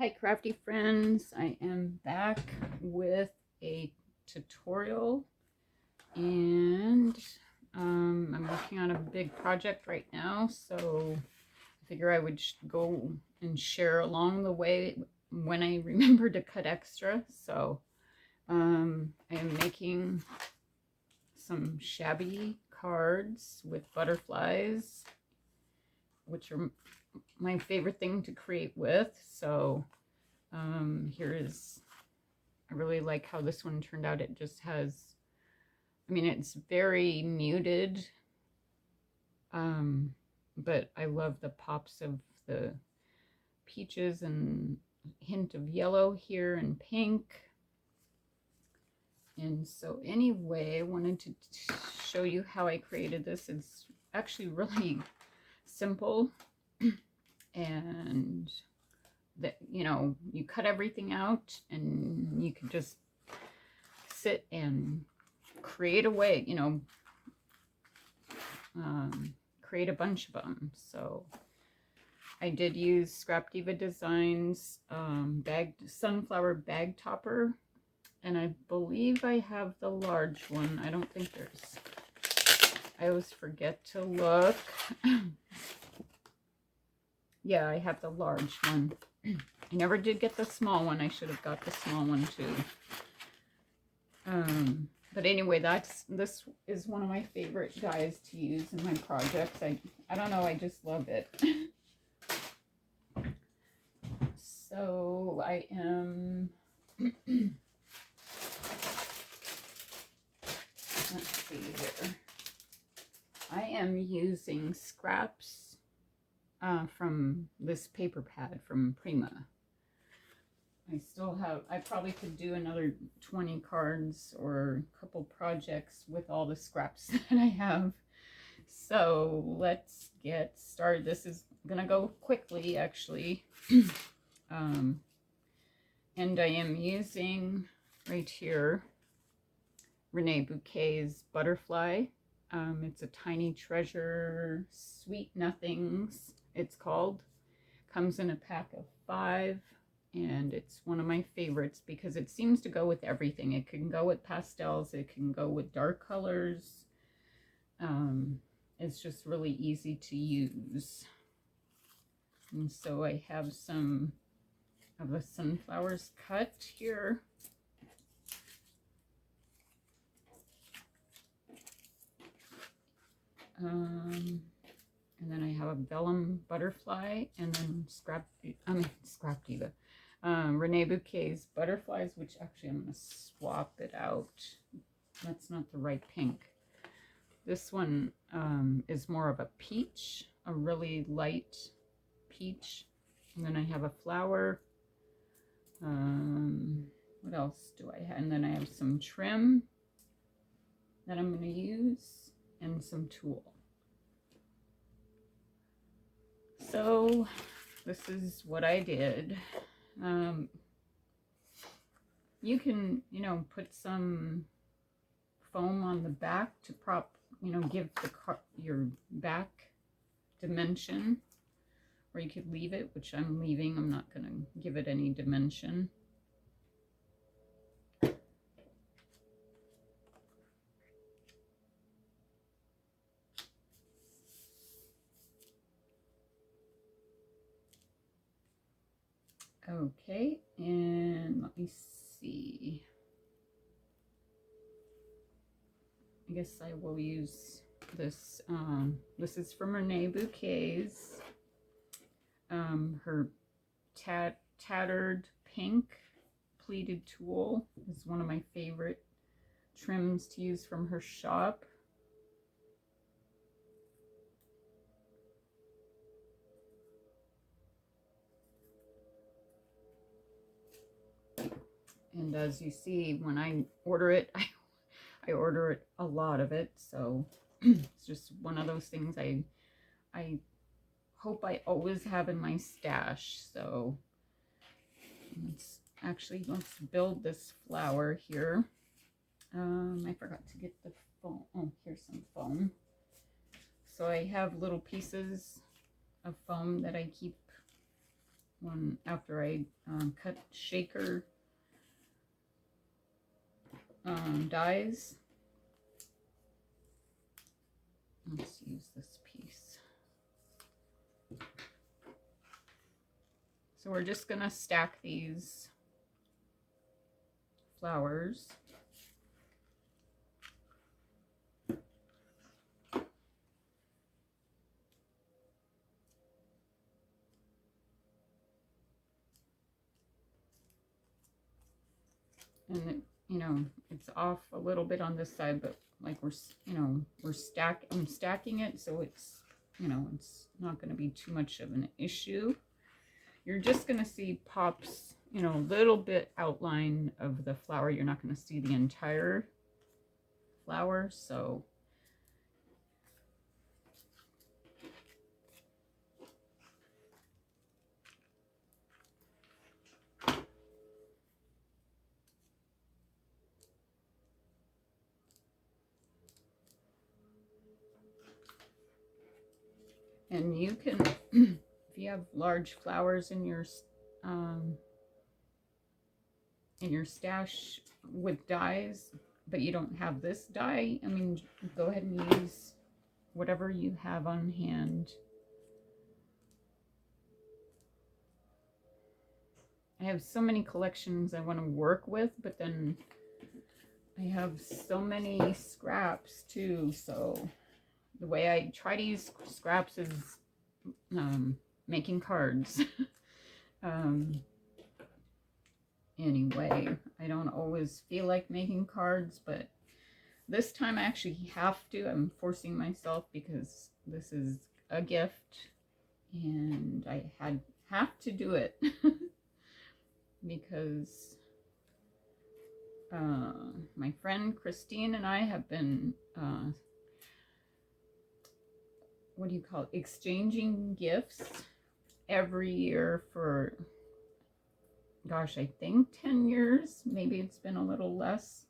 Hi crafty friends, I am back with a tutorial and I'm working on a big project right now, so I figure I would go and share along the way when I remember to cut extra. So I am making some shabby cards with butterflies, which are my favorite thing to create with. So here is, I really like how this one turned out. It just has, I mean, it's very muted, but I love the pops of the peaches and hint of yellow here and pink. And so anyway, I wanted to show you how I created this. It's actually really simple, and that, you know, you cut everything out and you can just sit and create away, you know, create a bunch of them. So I did use Scrap Diva Designs sunflower bag topper, and I believe I have the large one. I don't think there's, I always forget to look. Yeah, I have the large one. I never did get the small one. I should have got the small one too. But anyway, this is one of my favorite dies to use in my projects. I don't know, I just love it. So I am let's see here. I am using scraps from this paper pad from Prima. I still have, I probably could do another 20 cards or a couple projects with all the scraps that I have. So let's get started. This is gonna go quickly, actually. And I am using right here Renee Bouquet's Butterfly. It's a Tiny Treasure Sweet Nothings, it's called. Comes in a pack of 5, and it's one of my favorites because it seems to go with everything. It can go with pastels, it can go with dark colors. It's just really easy to use. And so I have some of the sunflowers cut here. And then I have a vellum butterfly, and then Scrap Diva. Renee Bouquet's butterflies, which actually I'm going to swap it out. That's not the right pink. This one is more of a peach, a really light peach. And then I have a flower. What else do I have? And then I have some trim that I'm going to use, and some tulle. So this is what I did. You can, you know, put some foam on the back to give your back dimension, or you could leave it, which I'm leaving. I'm not going to give it any dimension. Okay, and let me see. I guess I will use this. This is from Renee Bouquet's. Her tattered pink pleated tulle is one of my favorite trims to use from her shop. And as you see, when I order it, I order it, a lot of it. So it's just one of those things I hope I always have in my stash. So let's build this flower here. I forgot to get the foam. Oh, here's some foam. So I have little pieces of foam that I keep one after I cut shaker dies. Let's use this piece. So we're just gonna stack these flowers. And it, you know, it's off a little bit on this side, but like I'm stacking it so it's, you know, it's not going to be too much of an issue. You're just going to see pops, you know, a little bit outline of the flower. You're not going to see the entire flower, so and you can, if you have large flowers in your stash with dies, but you don't have this die, I mean, go ahead and use whatever you have on hand. I have so many collections I want to work with, but then I have so many scraps too, so the way I try to use scraps is making cards. Anyway, I don't always feel like making cards, but this time I actually have to. I'm forcing myself because this is a gift and I have to do it because my friend Christine and I have been what do you call it, exchanging gifts every year for, gosh, I think 10 years. Maybe it's been a little less.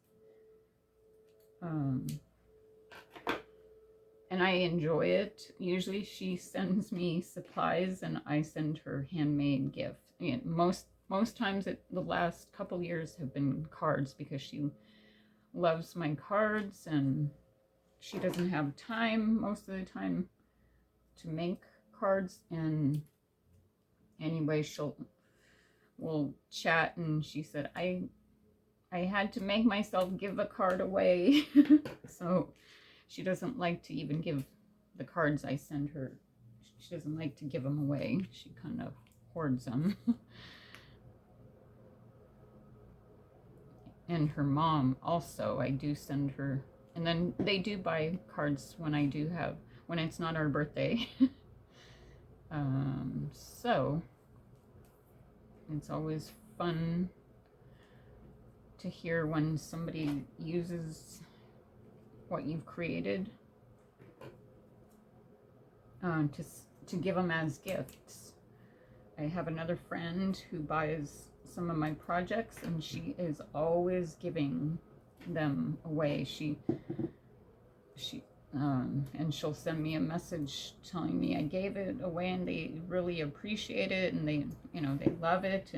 And I enjoy it. Usually she sends me supplies and I send her handmade gifts. I mean, most times the last couple years have been cards because she loves my cards and she doesn't have time most of the time to make cards. And anyway, we'll chat, and she said I had to make myself give a card away. So she doesn't like to even give the cards I send her. She doesn't like to give them away. She kind of hoards them. And her mom also, I do send her, and then they do buy cards when it's not our birthday. So it's always fun to hear when somebody uses what you've created to give them as gifts. I have another friend who buys some of my projects and she is always giving them away. And she'll send me a message telling me I gave it away and they really appreciate it and they love it.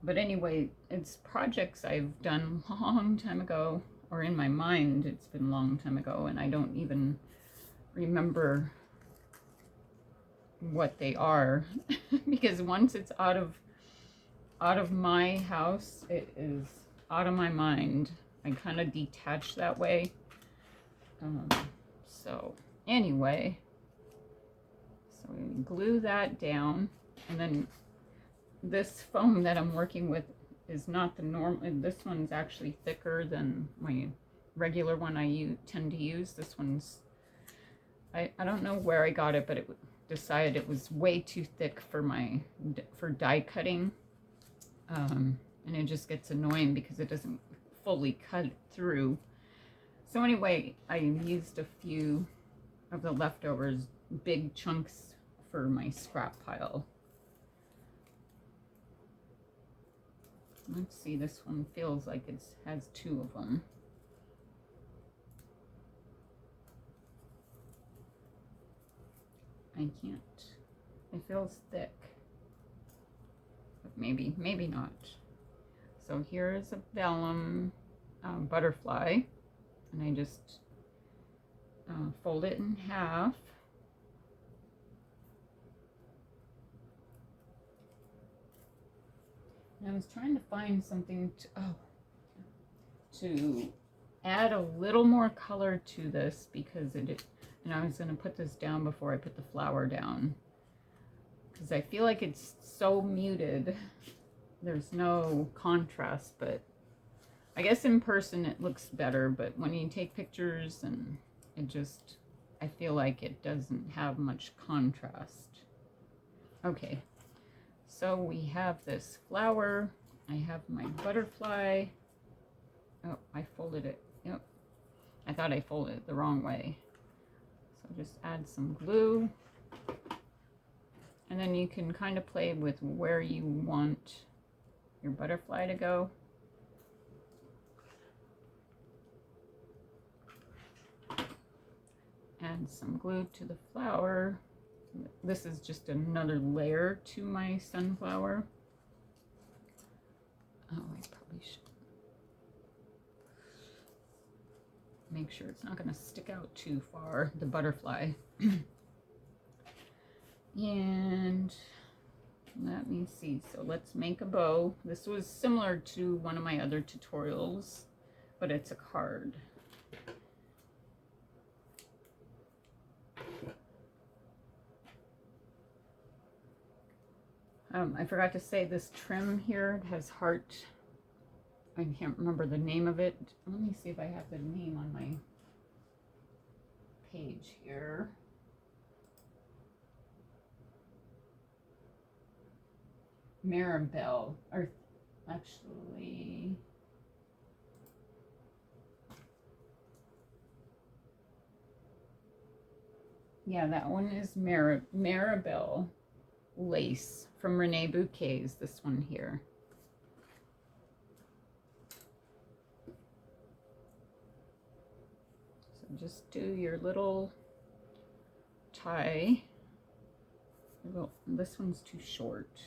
But anyway, it's projects I've done a long time ago, or in my mind it's been a long time ago, and I don't even remember what they are because once it's out of my house, it is out of my mind. I kind of detach that way. So anyway, so we glue that down, and then this foam that I'm working with is not the normal. This one's actually thicker than my regular one I tend to use. This one's, I don't know where I got it, but it decided it was way too thick for die cutting. And it just gets annoying because it doesn't fully cut through. So anyway, I used a few of the leftovers, big chunks, for my scrap pile. Let's see, this one feels like it has two of them. I can't. It feels thick. maybe, maybe not. So here is a vellum butterfly, and I just fold it in half. And I was trying to find something to add a little more color to this, because and I was going to put this down before I put the flower down, because I feel like it's so muted. There's no contrast, but I guess in person it looks better, but when you take pictures, and I feel like it doesn't have much contrast. Okay, so we have this flower. I have my butterfly. Oh, I folded it. Yep. I thought I folded it the wrong way. So just add some glue. And then you can kind of play with where you want your butterfly to go. Add some glue to the flower. This is just another layer to my sunflower. Oh, I probably should make sure it's not going to stick out too far, the butterfly. And let me see. So let's make a bow. This was similar to one of my other tutorials, but it's a card. I forgot to say this trim here has heart. I can't remember the name of it. Let me see if I have the name on my page here. Maribel, or actually, yeah, that one is Maribel lace from Renee Bouquets, this one here. So just do your little tie. This one's too short.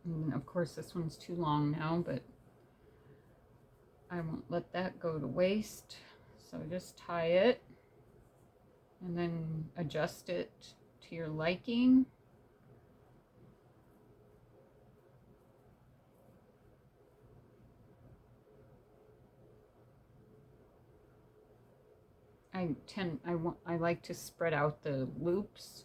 And of course this one's too long now, but I won't let that go to waste. So just tie it and then adjust it to your liking. I like to spread out the loops.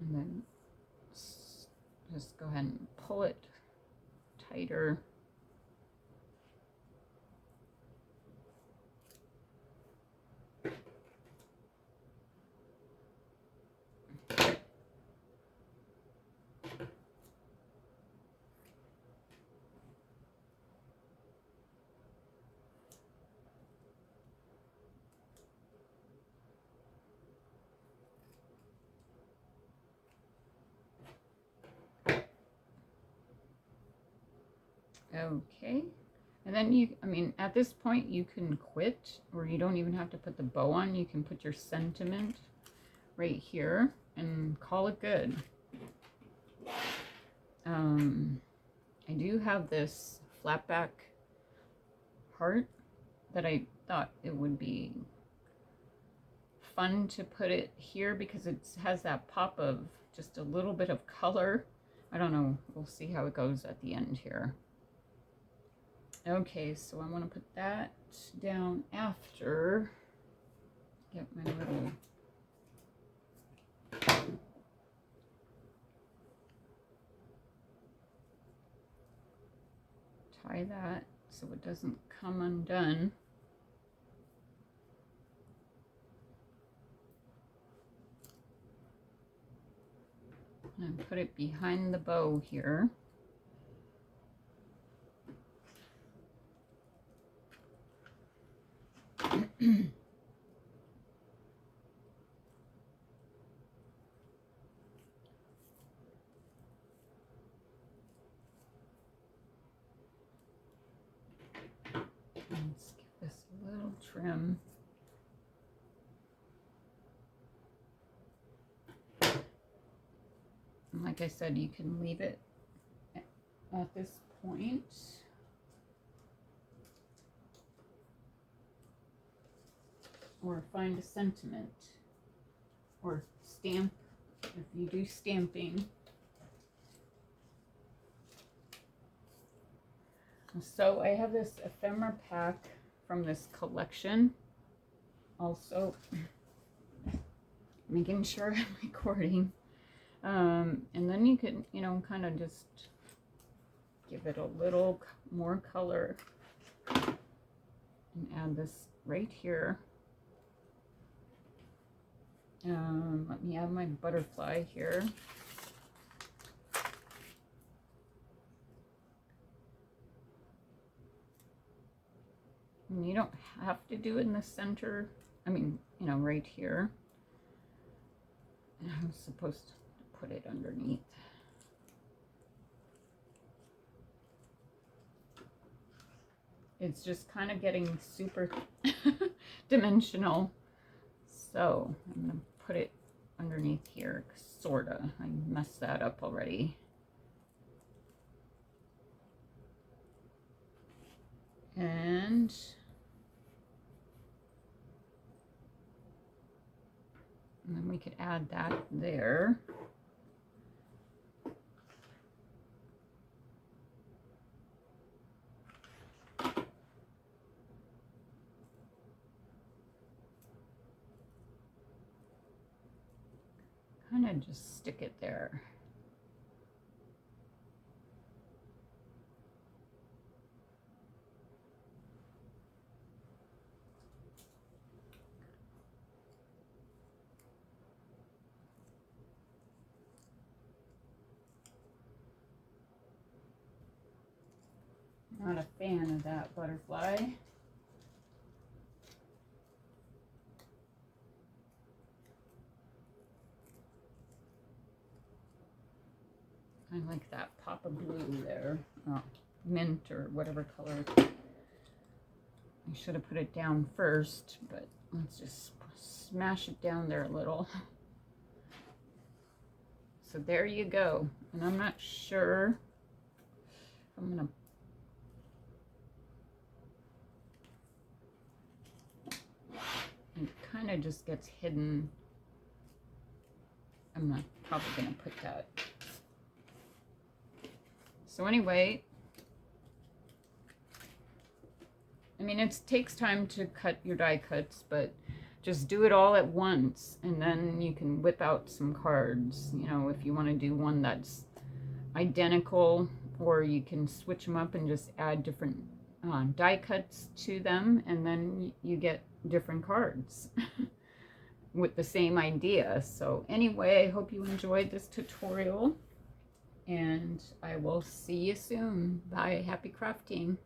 And then just go ahead and pull it tighter. Okay, and then I mean, at this point you can quit, or you don't even have to put the bow on. You can put your sentiment right here and call it good. I do have this flat back heart that I thought it would be fun to put it here because it has that pop of just a little bit of color. I don't know, we'll see how it goes at the end here. Okay, so I want to put that down after. Get my little tie that so it doesn't come undone. And put it behind the bow here. trim. And like I said, you can leave it at this point. Or find a sentiment. Or stamp, if you do stamping. So I have this ephemera pack from this collection. Also, making sure I'm recording. And then you can, you know, kind of just give it a little more color. And add this right here. Let me add my butterfly here. And you don't have to do it in the center. I mean, you know, right here. And I'm supposed to put it underneath. It's just kind of getting super dimensional. So I'm going to put it underneath here, sorta. I messed that up already. And then we could add that there. Kind of just stick it there. Not a fan of that butterfly. I like that pop of blue there. Oh, mint or whatever color. I should have put it down first, but let's just smash it down there a little. So there you go. And I'm not sure if I'm gonna it kind of just gets hidden. I'm not probably gonna put that. So anyway, I mean, it takes time to cut your die cuts, but just do it all at once, and then you can whip out some cards. You know, if you want to do one that's identical, or you can switch them up and just add different die cuts to them, and then you get different cards with the same idea. So anyway, I hope you enjoyed this tutorial, and I will see you soon. Bye. Happy crafting.